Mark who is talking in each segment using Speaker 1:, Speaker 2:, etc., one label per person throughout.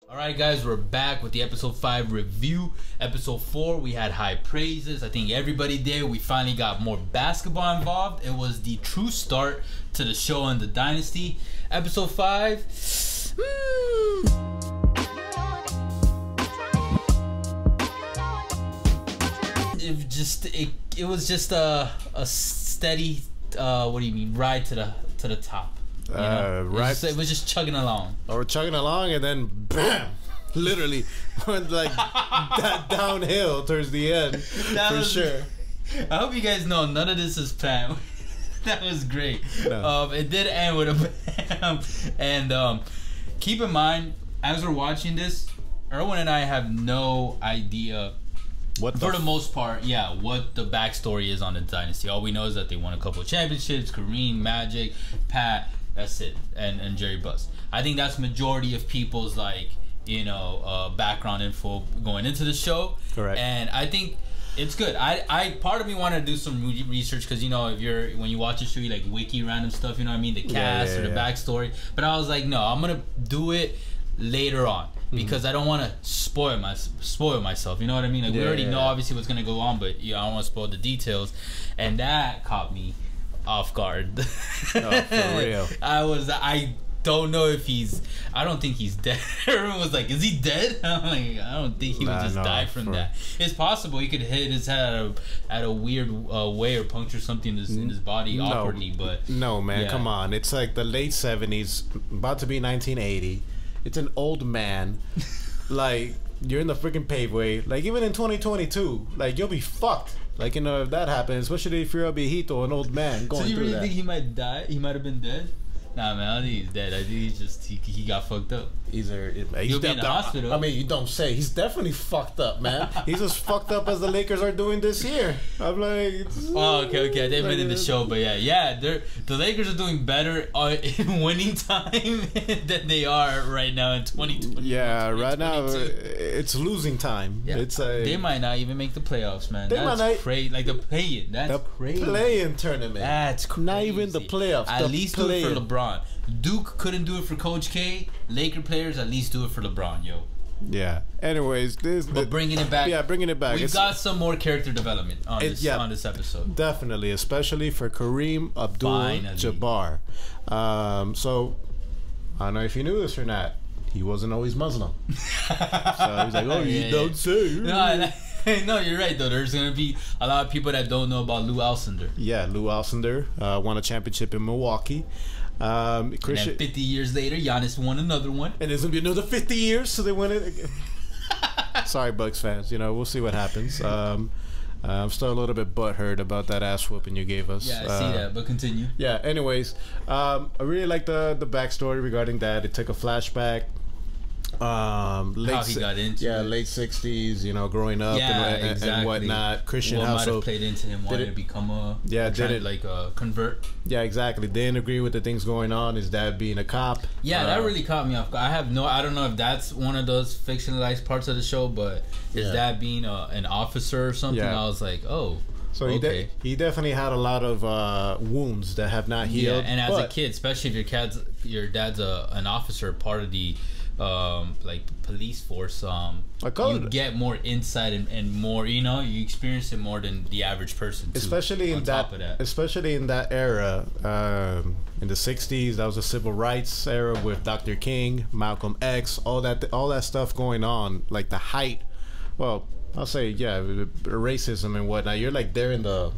Speaker 1: Alright guys, we're back with the episode 5 review. Episode 4, we had high praises. I think everybody did. We finally got more basketball involved. It was the true start to the show and the dynasty. Episode 5. It was just a steady what do you mean, ride to the top. You know?
Speaker 2: Right.
Speaker 1: It was just chugging along.
Speaker 2: Or chugging along, and then bam, literally went like that downhill towards the end. Sure.
Speaker 1: I hope you guys know none of this is planned. That was great. No. It did end with a bam, and keep in mind as we're watching this, Erwin and I have no idea. For the most part, yeah, what the backstory is on the dynasty. All we know is that they won a couple of championships. Kareem, Magic, Pat. That's it, and Jerry Buss. I think that's majority of people's background info going into the show.
Speaker 2: Correct.
Speaker 1: And I think it's good. I part of me wanted to do some research because when you watch a show, you like wiki random stuff. You know what I mean? The cast or the backstory. But I was like, no, I'm gonna do it later on because I don't want to spoil myself. You know what I mean? Like we already know obviously what's gonna go on, but I don't want to spoil the details, and that caught me off guard.
Speaker 2: Oh, for real.
Speaker 1: I don't know if I don't think he's dead. Everyone was like, is he dead? I'm like, I don't think he would just die from that. It's possible he could hit his head at a weird way or puncture something in his body awkwardly, but
Speaker 2: no, man, come on. It's like the late 70s, about to be 1980. It's an old man. Like, you're in the freaking paveway. Like, even in 2022, like, you'll be fucked. Like, if that happens, especially if you're a viejito, an old man going through that. So you really think
Speaker 1: he might die? He might have been dead? Nah, man, I don't think he's dead. I think he's just, he got fucked up.
Speaker 2: He'll
Speaker 1: be in the hospital.
Speaker 2: I mean, you don't say. He's definitely fucked up, man. He's as fucked up as the Lakers are doing this year. I'm like...
Speaker 1: Oh, okay. I didn't mean in the show, but yeah. The Lakers are doing better in winning time than they are right now in 2020.
Speaker 2: Yeah, right now, it's losing time.
Speaker 1: Yeah. They might not even make the playoffs, man. That's crazy. Like the play-in. That's crazy.
Speaker 2: The play-in tournament.
Speaker 1: That's crazy.
Speaker 2: Not even the playoffs.
Speaker 1: At least do it for LeBron. Duke couldn't do it for Coach K. Laker players, at least do it for LeBron, yo.
Speaker 2: Yeah. Anyways,
Speaker 1: but bringing it back.
Speaker 2: Yeah, bringing it back.
Speaker 1: We've got some more character development on this episode.
Speaker 2: Definitely, especially for Kareem Abdul-Jabbar. So I don't know if you knew this or not. He wasn't always Muslim. So he's like, oh, you don't say.
Speaker 1: No, you're right though. There's gonna be a lot of people that don't know about Lou Alcindor.
Speaker 2: Yeah, Lou Alcindor won a championship in Milwaukee.
Speaker 1: And then 50 years later, Giannis won another one.
Speaker 2: And there's gonna be another 50 years, so they win it again. Sorry, Bucks fans. We'll see what happens. I'm still a little bit butthurt about that ass whooping you gave us.
Speaker 1: Yeah, I see that, but continue.
Speaker 2: Yeah. Anyways, I really like the backstory regarding that. It took a flashback.
Speaker 1: How he got into it.
Speaker 2: Late 60s, growing up and whatnot. Christian
Speaker 1: might have played into him wanting to become a convert.
Speaker 2: Yeah, exactly. Didn't agree with the things going on. His dad being a cop.
Speaker 1: Yeah, that really caught me off. I don't know if that's one of those fictionalized parts of the show, but his dad being an officer or something, I was like, oh.
Speaker 2: So he definitely had a lot of wounds that have not healed.
Speaker 1: Yeah, and as a kid, especially if your dad's an officer, part of the police force, you get more insight and more, you experience it more than the average person too,
Speaker 2: especially in that era, in the 60s. That was a civil rights era with Dr. King, Malcolm X, all that stuff going on, like the height, well, I'll say racism and whatnot. You're like there in the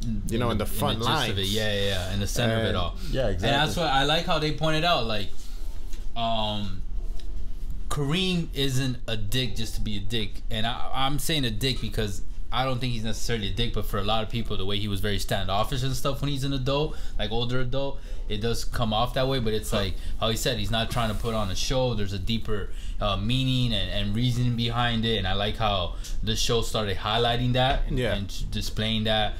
Speaker 2: in the front lines
Speaker 1: of it. Yeah, in the center of it all.
Speaker 2: Yeah, exactly.
Speaker 1: And that's why I like how they pointed out, like, Kareem isn't a dick just to be a dick. And I'm saying a dick because I don't think he's necessarily a dick, but for a lot of people, the way he was very standoffish and stuff when he's an adult, like older adult, it does come off that way. But it's like how he said, he's not trying to put on a show. There's a deeper meaning and reasoning behind it. And I like how the show started highlighting that and displaying that,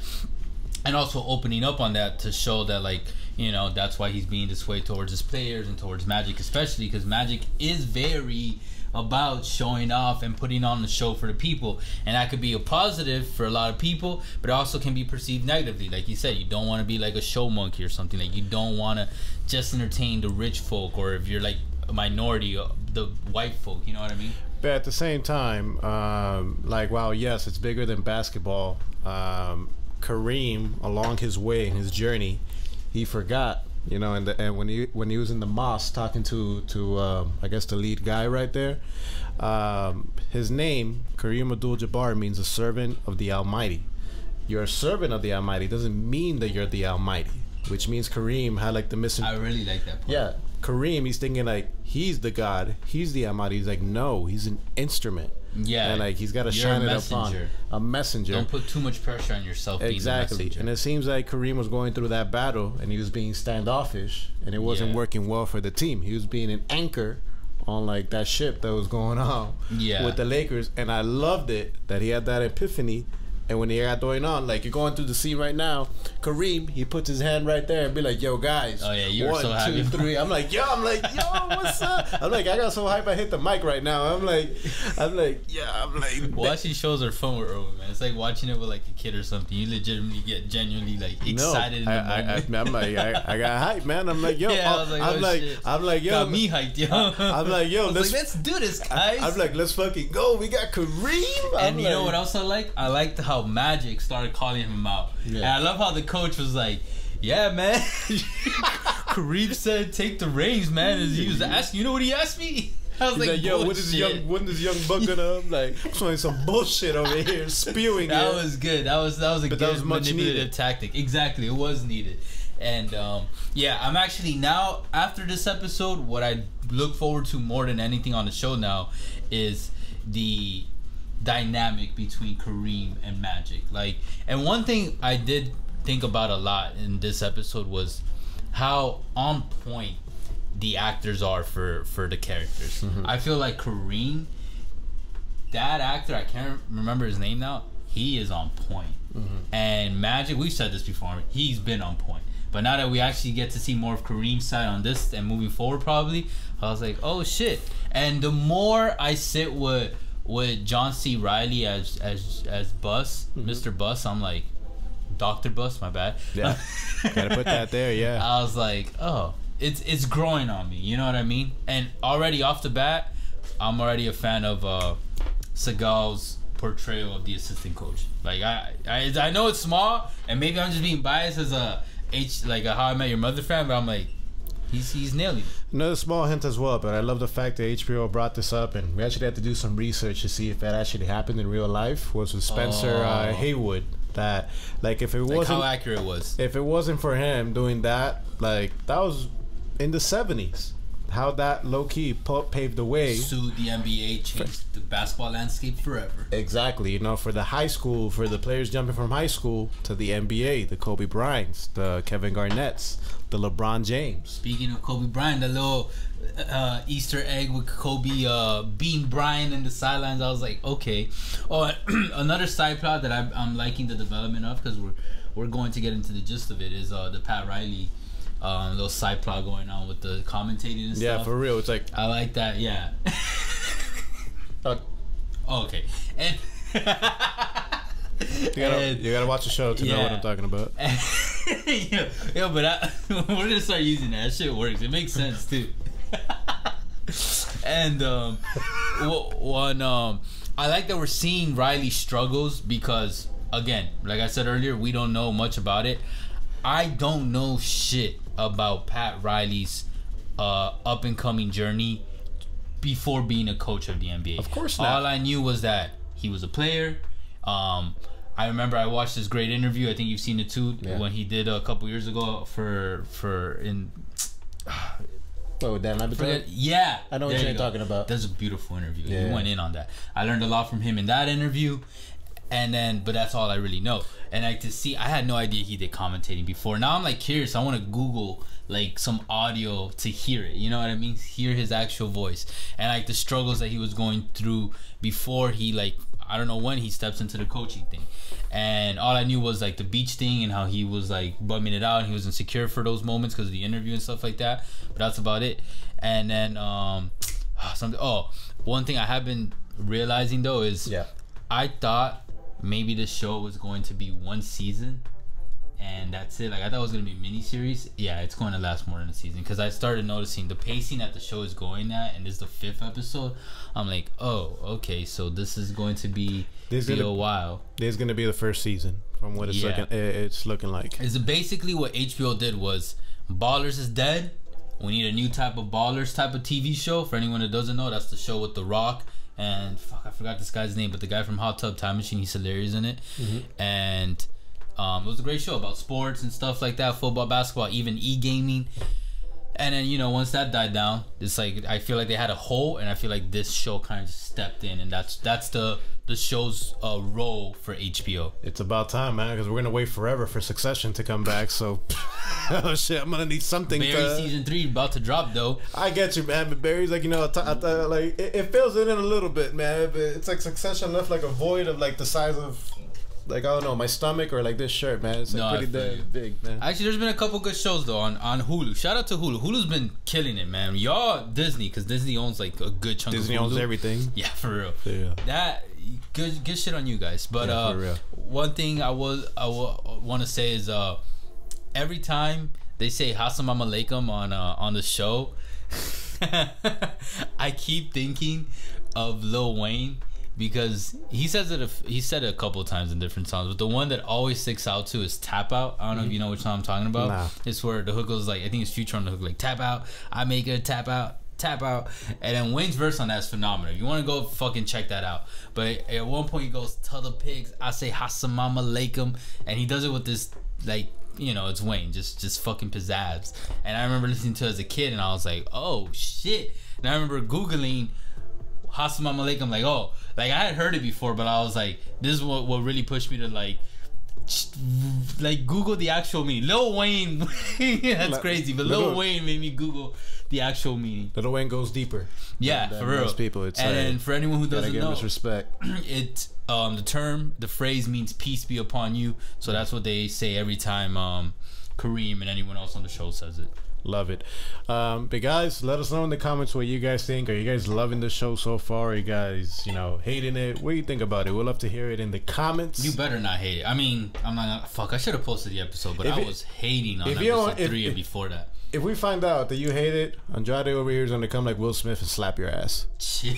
Speaker 1: and also opening up on that to show that, like, that's why he's being this way towards his players and towards Magic, especially because Magic is very about showing off and putting on the show for the people, and that could be a positive for a lot of people, but it also can be perceived negatively. Like you said, you don't want to be like a show monkey or something. Like, you don't want to just entertain the rich folk, or if you're like minority, the white folk. You know what I mean?
Speaker 2: But at the same time, like, wow, yes, it's bigger than basketball. Kareem, along his way in his journey, he forgot, you know, and when he was in the mosque talking to I guess the lead guy right there, his name Kareem Abdul-Jabbar means a servant of the Almighty. You're a servant of the Almighty doesn't mean that you're the Almighty, which means Kareem had like the missing.
Speaker 1: I really like that part.
Speaker 2: Yeah, Kareem, he's thinking like he's the God, he's the Almighty. He's like, no, he's an instrument.
Speaker 1: Yeah,
Speaker 2: and like he's got to shine it upon a messenger.
Speaker 1: Don't put too much pressure on yourself.
Speaker 2: Exactly,
Speaker 1: being the messenger.
Speaker 2: And it seems like Kareem was going through that battle, and he was being standoffish, and it wasn't working well for the team. He was being an anchor on like that ship that was going on with the Lakers, and I loved it that he had that epiphany. And when he got going on, like you're going through the scene right now, Kareem, he puts his hand right there and be like, "Yo, guys,
Speaker 1: oh yeah, you were so happy."
Speaker 2: 1, 2, 3. I'm like, yo, what's up? I'm like, I got so hype, I hit the mic right now. I'm like,
Speaker 1: watching shows are fun with Irwin, man. It's like watching it with like a kid or something. You legitimately get genuinely like excited.
Speaker 2: I'm like, I got hype, man. I'm like, yo, I'm like, yo,
Speaker 1: got me hyped, yo.
Speaker 2: I'm like, yo,
Speaker 1: let's do this, guys.
Speaker 2: I'm like, let's fucking go. We got Kareem.
Speaker 1: And you know what else I like? I liked how Magic started calling him out. Yeah. And I love how the coach was like, yeah, man. Kareem said, take the reins, man. And he was asking, you know what he asked me? I was like, yo, when is this young buck gonna like showing some bullshit over here, spewing that it. Was good. That was a good manipulative
Speaker 2: needed.
Speaker 1: Tactic. Exactly, it was needed. And yeah, I'm actually now, after this episode, what I look forward to more than anything on the show now is the dynamic between Kareem and Magic. Like, and one thing I did think about a lot in this episode was how on point the actors are for the characters. Mm-hmm. I feel like Kareem, that actor, I can't remember his name now, he is on point. Mm-hmm. And Magic, we've said this before, he's been on point. But now that we actually get to see more of Kareem's side on this and moving forward probably, I was like, oh shit. And the more I sit with John C. Reilly as Bus, mm-hmm. Mr. Bus, I'm like, Dr. Bus, my bad.
Speaker 2: Yeah, gotta put that there, yeah.
Speaker 1: I was like, oh, it's growing on me, you know what I mean? And already off the bat, I'm already a fan of Seagal's portrayal of the assistant coach. Like, I know it's small, and maybe I'm just being biased as a How I Met Your Mother fan, but I'm like, he's nailing it.
Speaker 2: Another small hint as well, but I love the fact that HBO brought this up, and we actually had to do some research to see if that actually happened in real life. Was with Spencer Haywood. That, like, if it wasn't,
Speaker 1: how accurate it was.
Speaker 2: If it wasn't for him doing that, like, that was in the 70s. How that low key paved the way.
Speaker 1: Sued the NBA, changed the basketball landscape forever.
Speaker 2: Exactly, you know, for the high school, for the players jumping from high school to the NBA, the Kobe Bryants, the Kevin Garnett's, the LeBron James.
Speaker 1: Speaking of Kobe Bryant, the little Easter egg with Kobe being Bryant in the sidelines, I was like, okay. Oh, another side plot that I'm liking the development of, because we're going to get into the gist of it, is the Pat Riley little side plot going on with the commentating and stuff.
Speaker 2: Yeah, for real. It's like,
Speaker 1: I like that. Yeah. Okay. And
Speaker 2: you gotta watch the show to know what I'm talking about.
Speaker 1: Yeah, but we're gonna start using that. That shit works. It makes sense too. And I like that we're seeing Riley's struggles because, again, like I said earlier, we don't know much about it. I don't know shit about Pat Riley's up and coming journey before being a coach of the NBA.
Speaker 2: Of course not.
Speaker 1: All I knew was that he was a player. I remember I watched this great interview. I think you've seen it too, when he did a couple years ago yeah,
Speaker 2: I know what you're talking about.
Speaker 1: That's a beautiful interview. Yeah. He went in on that. I learned a lot from him in that interview. But that's all I really know. And like to see, I had no idea he did commentating before. Now I'm like curious. I want to Google like some audio to hear it. You know what I mean? Hear his actual voice and like the struggles that he was going through before he, like, I don't know when he steps into the coaching thing. And all I knew was like the beach thing and how he was like bumming it out and he was insecure for those moments because of the interview and stuff like that. But that's about it. And then one thing I have been realizing though is I thought maybe this show was going to be one season and that's it. Like, I thought it was gonna be a mini series. Yeah, it's going to last more than a season, because I started noticing the pacing that the show is going at, and this is the 5th episode. I'm like, oh, okay, so this is going to be a while.
Speaker 2: There's gonna be the first season from what it's looking like.
Speaker 1: Is basically what HBO did was Ballers is dead. We need a new type of Ballers type of TV show. For anyone that doesn't know, that's the show with The Rock and I forgot this guy's name, but the guy from Hot Tub Time Machine, he's hilarious in it. And it was a great show about sports and stuff like that, football, basketball, even e-gaming. And then, you know, once that died down, it's like I feel like they had a hole, and I feel like this show kind of just stepped in, and that's the show's role for HBO.
Speaker 2: It's about time, man, because we're gonna wait forever for Succession to come back. So, oh shit, I'm gonna need something.
Speaker 1: Barry season 3 about to drop though.
Speaker 2: I get you, man, but Barry's like, you know, like it fills it in a little bit, man. But it's like Succession left like a void of like the size of, like, I don't know, my stomach or like this shirt, man. It's like pretty damn big, man.
Speaker 1: Actually, there's been a couple good shows though on Hulu. Shout out to Hulu. Hulu's been killing it, man. Y'all Disney, because Disney owns like a good chunk.
Speaker 2: Disney
Speaker 1: of Hulu.
Speaker 2: owns everything.
Speaker 1: Yeah, for real.
Speaker 2: Yeah.
Speaker 1: That good shit on you guys. But
Speaker 2: for real.
Speaker 1: One thing I want to say is every time they say Assalamu alaikum on the show, I keep thinking of Lil Wayne. Because he said it a couple of times in different songs, but the one that always sticks out to is Tap Out. I don't know if you know which song I'm talking about.
Speaker 2: Nah.
Speaker 1: It's where the hook goes like, I think it's Future on the hook, like, tap out, I make it tap out, tap out. And then Wayne's verse on that is phenomenal. You want to go fucking check that out. But at one point he goes, tell the pigs I say Assalamu alaikum, and he does it with this, like, you know, it's Wayne, just fucking pizzazz. And I remember listening to it as a kid, and I was like, oh shit. And I remember Googling Assalamu alaikum, like, oh, like I had heard it before, but I was like, this is what really pushed me to like Google the actual meaning. Lil Wayne, that's crazy, but Lil Wayne made me Google the actual meaning.
Speaker 2: Lil Wayne goes deeper.
Speaker 1: Yeah, for real.
Speaker 2: Most people, it's
Speaker 1: and then for anyone who doesn't know,
Speaker 2: respect.
Speaker 1: It the phrase means peace be upon you. So that's what they say every time Kareem and anyone else on the show says it.
Speaker 2: Love it. But guys, let us know in the comments what you guys think. Are you guys loving the show so far? Are you guys, you know, hating it? What do you think about it? We'd love to hear it in the comments.
Speaker 1: You better not hate it. I mean, I'm not. Fuck, I should have posted the episode, but I was hating on episode 3 and before that.
Speaker 2: If we find out that you hate it, Andrade over here is gonna come like Will Smith and slap your ass.
Speaker 1: Chill.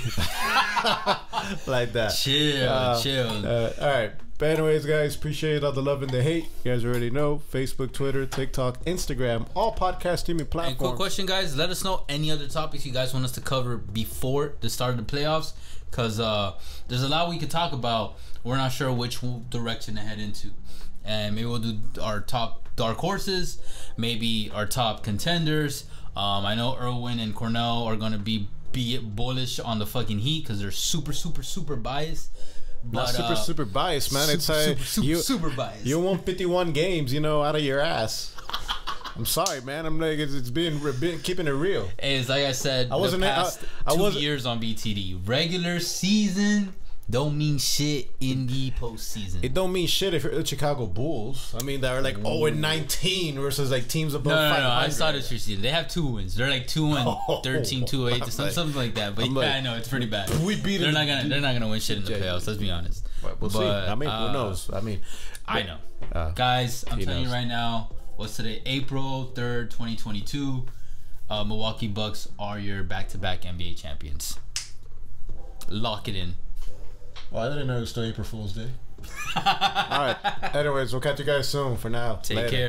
Speaker 2: Like that.
Speaker 1: Chill.
Speaker 2: All right. But anyways, guys, appreciate all the love and the hate. You guys already know. Facebook, Twitter, TikTok, Instagram, all podcast streaming platforms.
Speaker 1: And quick question, guys. Let us know any other topics you guys want us to cover before the start of the playoffs. Because there's a lot we could talk about. We're not sure which direction to head into. And maybe we'll do our top dark horses. Maybe our top contenders. I know Irwin and Cornell are going to be bullish on the fucking Heat because they're super biased. But,
Speaker 2: not super biased, man. It's
Speaker 1: super biased.
Speaker 2: You won 51 games, you know, out of your ass. I'm sorry, man. I'm like, it's being keeping it real.
Speaker 1: Hey, it's like I said, I wasn't 2 years on BTD. Regular season don't mean shit in the postseason.
Speaker 2: It don't mean shit if you're the Chicago Bulls. I mean, they're like 0-19 versus like teams above 500.
Speaker 1: No. I saw this season. They have 2 wins. They're like 2-13, 2-8, something like that. But yeah, I know it's pretty bad.
Speaker 2: We beat them.
Speaker 1: They're not gonna win shit in the playoffs. Let's be honest.
Speaker 2: We'll see. I mean, who knows? I mean,
Speaker 1: I know, guys. I'm telling you right now. What's today? April 3rd, 2022. Milwaukee Bucks are your back-to-back NBA champions. Lock it in.
Speaker 2: Well, I didn't know it was still April Fool's Day. All right. Anyways, we'll catch you guys soon. For now,
Speaker 1: take care.